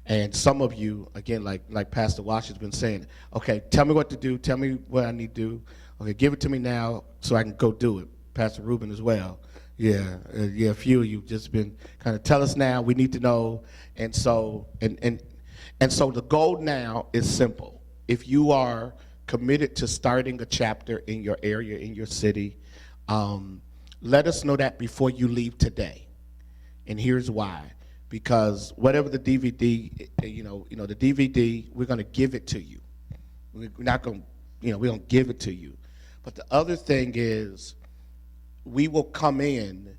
And some of you, again, like Pastor Wash has been saying, okay, tell me what to do, tell me what I need to do. Okay, give it to me now so I can go do it. Pastor Ruben as well. Yeah, a few of you just been kind of tell us now, we need to know. And so so the goal now is simple. If you are committed to starting a chapter in your area, in your city, let us know that before you leave today. And here's why. Because whatever the DVD, the DVD, we're going to give it to you. We're not going to, we're going to give it to you. But the other thing is, we will come in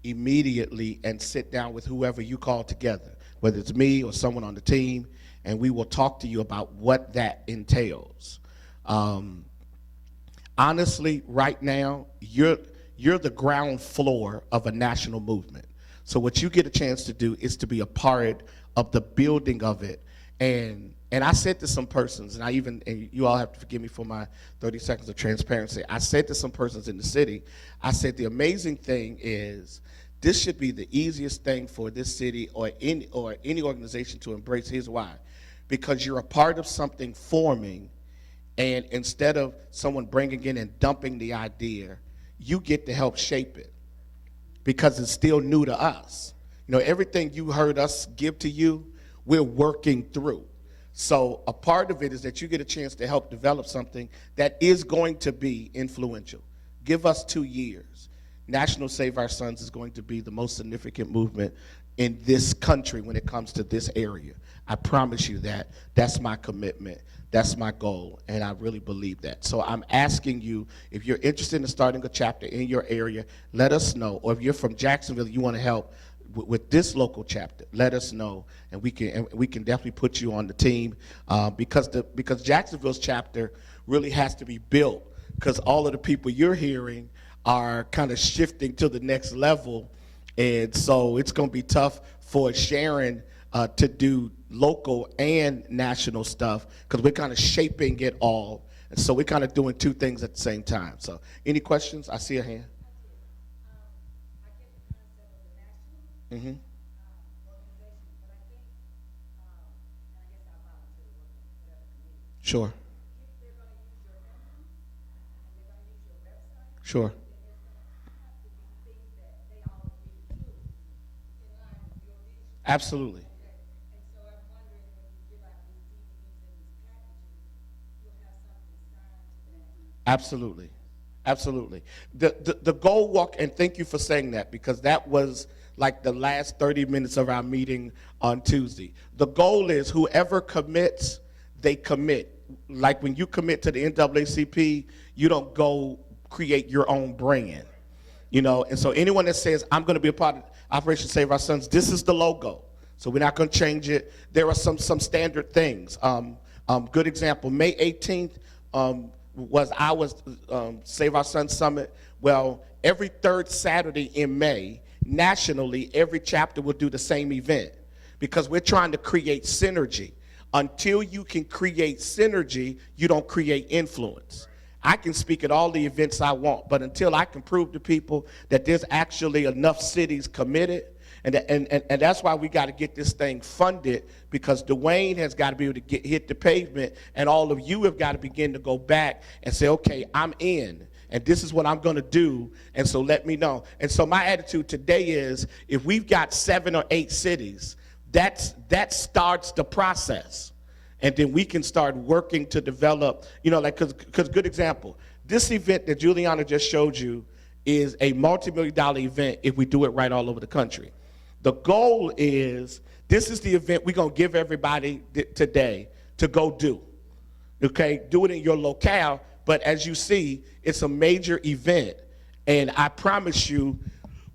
immediately and sit down with whoever you call together, whether it's me or someone on the team, and we will talk to you about what that entails. Honestly, right now, you're the ground floor of a national movement. So what you get a chance to do is to be a part of the building of it. And I said to some persons, and you all have to forgive me for my 30 seconds of transparency. I said to some persons in the city, I said the amazing thing is this should be the easiest thing for this city or any organization to embrace. Here's why. Because you're a part of something forming, and instead of someone bringing in and dumping the idea, you get to help shape it. Because it's still new to us. Everything you heard us give to you, we're working through. So a part of it is that you get a chance to help develop something that is going to be influential. Give us 2 years. National Save Our Sons is going to be the most significant movement in this country when it comes to this area. I promise you that. That's my commitment. That's my goal, and I really believe that. So I'm asking you, if you're interested in starting a chapter in your area, let us know. Or if you're from Jacksonville, you want to help with this local chapter, let us know, and we can definitely put you on the team because Jacksonville's chapter really has to be built, because all of the people you're hearing are kind of shifting to the next level And so it's going to be tough for Sharon to do local and national stuff because we're kind of shaping it all. And so we're kind of doing two things at the same time. So any questions? I see a hand. Mm-hmm. Sure. Sure. Absolutely. Absolutely. Absolutely. The goal walk, and thank you for saying that, because that was like the last 30 minutes of our meeting on Tuesday. The goal is whoever commits, they commit. Like when you commit to the NAACP, you don't go create your own brand. You know, and so anyone that says, I'm going to be a part of Operation Save Our Sons, this is the logo. So we're not going to change it. There are some standard things. Good example, May 18th was our Save Our Sons Summit. Well, every third Saturday in May, nationally, every chapter will do the same event because we're trying to create synergy. Until you can create synergy, you don't create influence. I can speak at all the events I want, but until I can prove to people that there's actually enough cities committed, and that's why we got to get this thing funded, because Dwayne has got to be able to hit the pavement, and all of you have got to begin to go back and say, okay, I'm in, and this is what I'm going to do, and so let me know. And so my attitude today is, if we've got 7 or 8 cities, that starts the process. And then we can start working to develop, you know, like, because good example, this event that Juliana just showed you is a multi-million-dollar event if we do it right all over the country. The goal is, this is the event we're going to give everybody today to go do. Okay, do it in your locale, but as you see, it's a major event. And I promise you,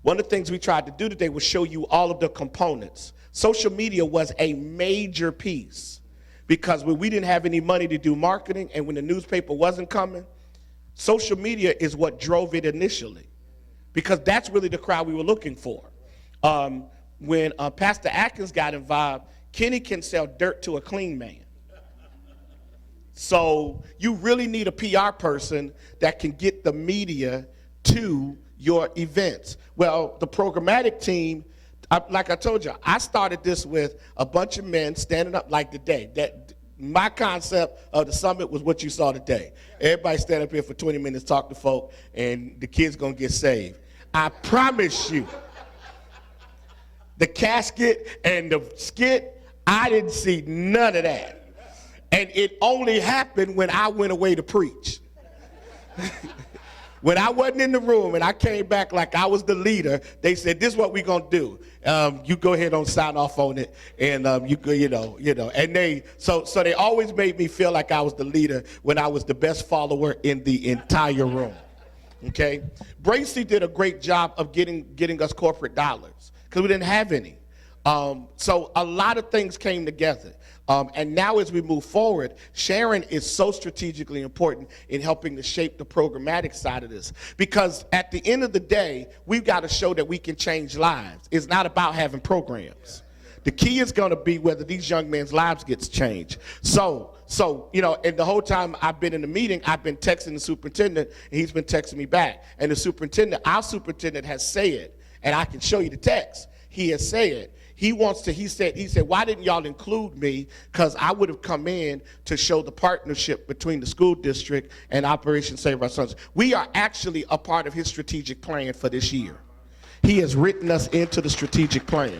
one of the things we tried to do today was show you all of the components. Social media was a major piece. Because when we didn't have any money to do marketing and when the newspaper wasn't coming, social media is what drove it initially. Because that's really the crowd we were looking for. When Pastor Atkins got involved, Kenny can sell dirt to a clean man. So you really need a PR person that can get the media to your events. Well, the programmatic team, like I told you, I started this with a bunch of men standing up like today. That my concept of the summit was what you saw today. Everybody stand up here for 20 minutes, talk to folk, and the kid's gonna get saved. I promise you, the casket and the skit, I didn't see none of that. And it only happened when I went away to preach. When I wasn't in the room and I came back like I was the leader, they said, this is what we're going to do. You go ahead and sign off on it. And you know. And they always made me feel like I was the leader when I was the best follower in the entire room. Okay? Bracy did a great job of getting us corporate dollars because we didn't have any. So a lot of things came together. And now as we move forward, Sharon is so strategically important in helping to shape the programmatic side of this. Because at the end of the day, we've got to show that we can change lives. It's not about having programs. The key is going to be whether these young men's lives gets changed. So, you know, and the whole time I've been in the meeting, I've been texting the superintendent, and he's been texting me back. And our superintendent has said, and I can show you the text, he has said, he said, why didn't y'all include me? Because I would have come in to show the partnership between the school district and Operation Save Our Sons. We are actually a part of his strategic plan for this year. He has written us into the strategic plan.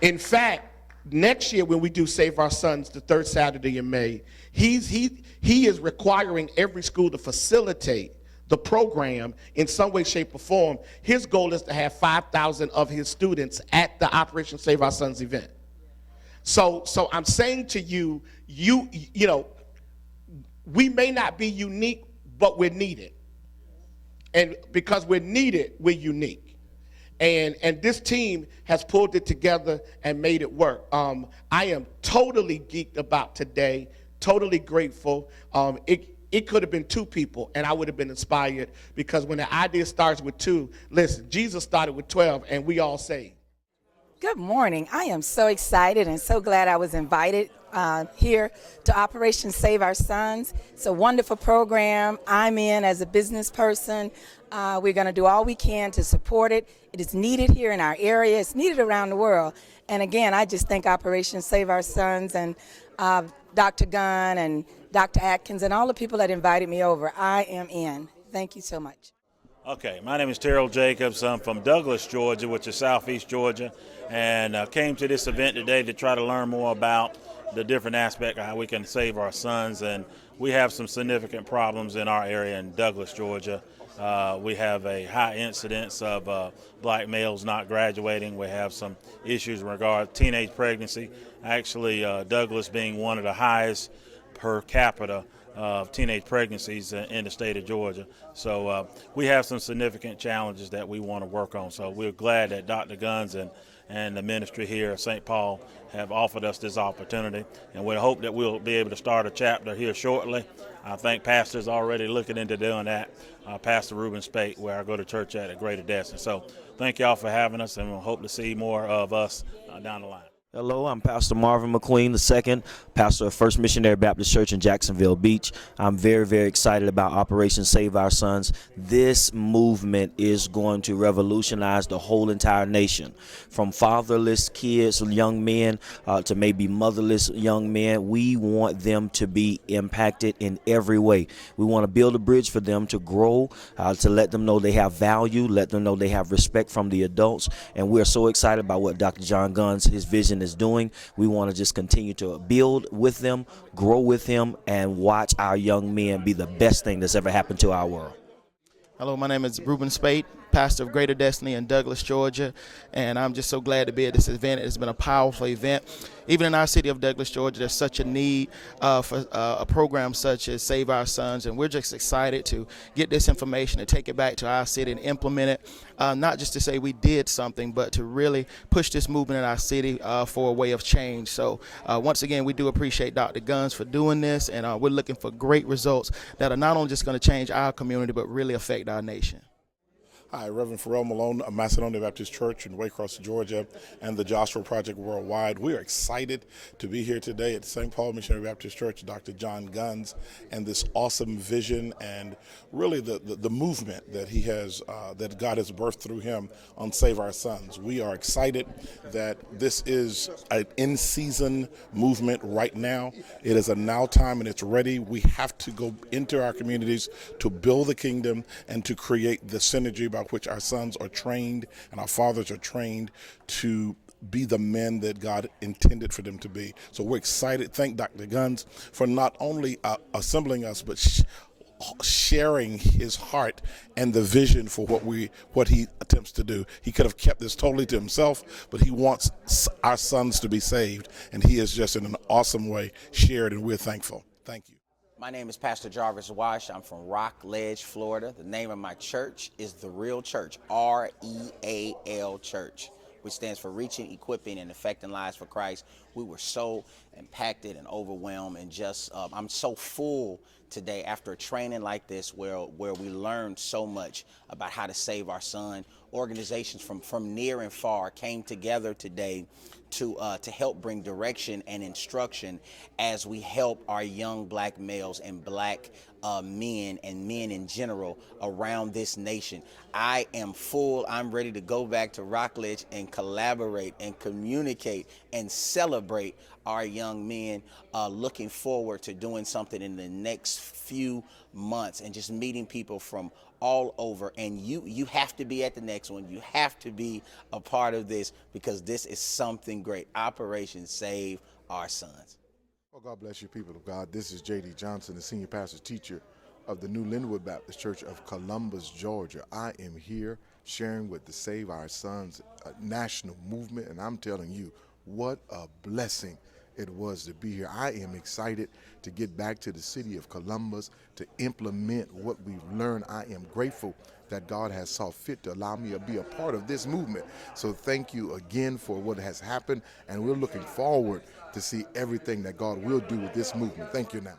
In fact, next year when we do Save Our Sons, the third Saturday in May, he is requiring every school to facilitate the program in some way, shape, or form. His goal is to have 5,000 of his students at the Operation Save Our Sons event. So I'm saying to you, you know, we may not be unique, but we're needed. And because we're needed, we're unique. And this team has pulled it together and made it work. I am totally geeked about today, totally grateful. it could have been 2 people, and I would have been inspired, because when the idea starts with 2, listen, Jesus started with 12, and we all saved. Good morning. I am so excited and so glad I was invited here to Operation Save Our Sons. It's a wonderful program. I'm in as a business person. We're going to do all we can to support it. It is needed here in our area. It's needed around the world. And again, I just thank Operation Save Our Sons and Dr. Gunn and Dr. Atkins and all the people that invited me over. I am in. Thank you so much. Okay, my name is Terrell Jacobs. I'm from Douglas, Georgia, which is southeast Georgia, and came to this event today to try to learn more about the different aspect of how we can save our sons. And we have some significant problems in our area in Douglas, Georgia. We have a high incidence of black males not graduating. We have some issues in regard to teenage pregnancy. Actually, Douglas being one of the highest per capita of teenage pregnancies in the state of Georgia. So we have some significant challenges that we want to work on. So we're glad that Dr. Guns and the ministry here at St. Paul have offered us this opportunity, and we hope that we'll be able to start a chapter here shortly. I think Pastor's already looking into doing that, Pastor Reuben Spate, where I go to church at Greater Destin. So thank y'all for having us, and we'll hope to see more of us down the line. Hello, I'm Pastor Marvin McQueen II, pastor of First Missionary Baptist Church in Jacksonville Beach. I'm very, very excited about Operation Save Our Sons. This movement is going to revolutionize the whole entire nation, from fatherless kids, young men, to maybe motherless young men. We want them to be impacted in every way. We want to build a bridge for them to grow, to let them know they have value, let them know they have respect from the adults. And we're so excited about what Dr. John Guns, his vision is doing. We want to just continue to build with them, grow with him, and watch our young men be the best thing that's ever happened to our world. Hello, my name is Reuben Spate, pastor of Greater Destiny in Douglas, Georgia, and I'm just so glad to be at this event. It's been a powerful event. Even in our city of Douglas, Georgia, there's such a need for a program such as Save Our Sons, and we're just excited to get this information and take it back to our city and implement it, not just to say we did something, but to really push this movement in our city for a way of change. So once again, we do appreciate Dr. Guns for doing this, and we're looking for great results that are not only just going to change our community, but really affect our nation. Hi, Reverend Pharrell Malone of Macedonia Baptist Church in Waycross, Georgia, and the Joshua Project Worldwide. We are excited to be here today at St. Paul Missionary Baptist Church, Dr. John Guns, and this awesome vision and really the movement that he has, that God has birthed through him on Save Our Sons. We are excited that this is an in-season movement right now. It is a now time and it's ready. We have to go into our communities to build the kingdom and to create the synergy by which our sons are trained and our fathers are trained to be the men that God intended for them to be. So we're excited. Thank Dr. Guns for not only assembling us, but sharing his heart and the vision for what he attempts to do. He could have kept this totally to himself, but he wants our sons to be saved, and he is just in an awesome way shared, and we're thankful. Thank you. My name is Pastor Jarvis Wash. I'm from Rockledge, Florida. The name of my church is The Real Church, REAL Church, which stands for Reaching, Equipping, and Affecting Lives for Christ. We were so impacted and overwhelmed, and just I'm so full today after a training like this where we learned so much about how to save our son. Organizations from near and far came together today to help bring direction and instruction as we help our young black males and black men and men in general around this nation. I am full. I'm ready to go back to Rockledge and collaborate and communicate and celebrate our young men. Looking forward to doing something in the next few months and just meeting people from all over. And you have to be at the next one. You have to be a part of this because this is something great. Operation Save Our Sons. Well, God bless you, people of God. This is J.D. Johnson, the senior pastor teacher of the New Linwood Baptist Church of Columbus, Georgia. I am here sharing with the Save Our Sons national movement, and I'm telling you, what a blessing it was to be here. I am excited to get back to the city of Columbus to implement what we've learned. I am grateful that God has saw fit to allow me to be a part of this movement. So thank you again for what has happened, and we're looking forward to see everything that God will do with this movement. Thank you now.